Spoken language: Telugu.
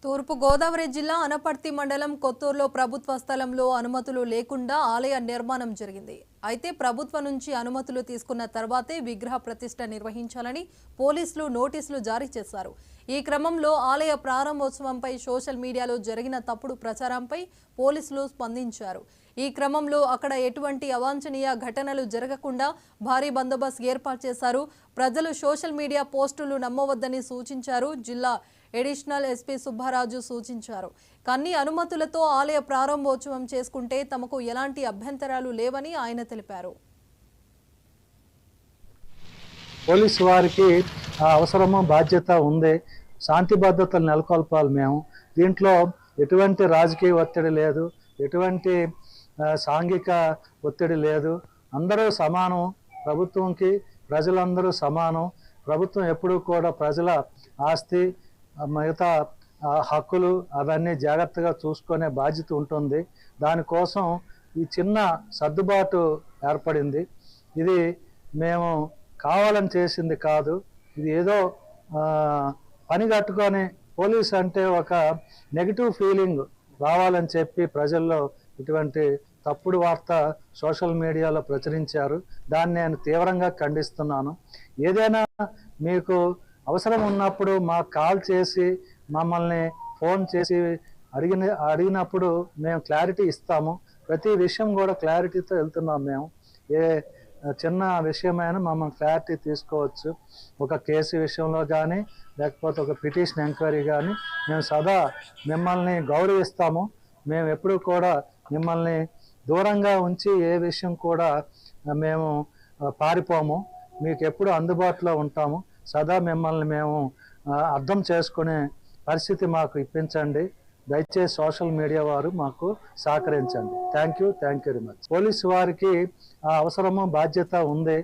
తూర్పు గోదావరి జిల్లా అనపర్తి మండలం కొత్తూరులో ప్రభుత్వ స్థలంలో అనుమతులు లేకుండా ఆలయ నిర్మాణం జరిగింది. అయితే ప్రభుత్వం నుంచి అనుమతులు తీసుకున్న తర్వాతే విగ్రహ ప్రతిష్ఠ నిర్వహించాలని పోలీసులు నోటీసులు జారీ చేశారు. ఈ క్రమంలో ఆలయ ప్రారంభోత్సవంపై సోషల్ మీడియాలో జరిగిన తప్పుడు ప్రచారంపై పోలీసులు స్పందించారు. ఈ క్రమంలో అక్కడ ఎటువంటి అవాంఛనీయ ఘటనలు జరగకుండా భారీ బందోబస్తు ఏర్పాటు చేశారు. ప్రజలు సోషల్ మీడియా పోస్టులు నమ్మవద్దని సూచించారు. జిల్లా అడిషనల్ ఎస్పీ సుబ్బారాజు సూచించారు. కన్ని అనుమతులతో ఆలయ ప్రారంభోత్సవం చేసుకుంటే తమకు ఎలాంటి అభ్యంతరాలు లేవని ఆయన తెలిపారు. పోలీసు వారికి అవసరము బాధ్యత ఉంది. శాంతి భద్రతలు నెలకొల్పాలి. మేము దీంట్లో ఎటువంటి రాజకీయ ఒత్తిడి లేదు, ఎటువంటి సాంఘిక ఒత్తిడి లేదు. అందరూ సమానం. ప్రభుత్వంకి ప్రజలందరూ సమానం. ప్రభుత్వం ఎప్పుడూ కూడా ప్రజల ఆస్తి, మిగతా హక్కులు అవన్నీ జాగ్రత్తగా చూసుకునే బాధ్యత ఉంటుంది. దానికోసం ఈ చిన్న సర్దుబాటు ఏర్పడింది. ఇది మేము కావాలని చేసింది కాదు. ఇది ఏదో పని కట్టుకొని పోలీస్ అంటే ఒక నెగిటివ్ ఫీలింగ్ రావాలని చెప్పి ప్రజల్లో ఇటువంటి తప్పుడు వార్త సోషల్ మీడియాలో ప్రచురించారు. దాన్ని నేను తీవ్రంగా ఖండిస్తున్నాను. ఏదైనా మీకు అవసరం ఉన్నప్పుడు మాకు కాల్ చేసి మమ్మల్ని ఫోన్ చేసి అడిగినప్పుడు మేము క్లారిటీ ఇస్తాము. ప్రతి విషయం కూడా క్లారిటీతో వెళ్తున్నాం. మేము ఏ చిన్న విషయమైనా మమ్మల్ని క్లారిటీ తీసుకోవచ్చు. ఒక కేసు విషయంలో కానీ లేకపోతే ఒక పిటిషన్ ఎంక్వైరీ కానీ మేము సదా మిమ్మల్ని గౌరవిస్తాము. మేము ఎప్పుడూ కూడా మిమ్మల్ని దూరంగా ఉంచి ఏ విషయం కూడా మేము పారిపోము. మీకు ఎప్పుడు అందుబాటులో ఉంటాము. సదా మిమ్మల్ని మేము అర్థం చేసుకునే పరిస్థితి మాకు ఇప్పించండి. దయచేసి సోషల్ మీడియా వారు మాకు సహకరించండి. Thank you very much. Police వారికి అవసరము బాధ్యత ఉంది.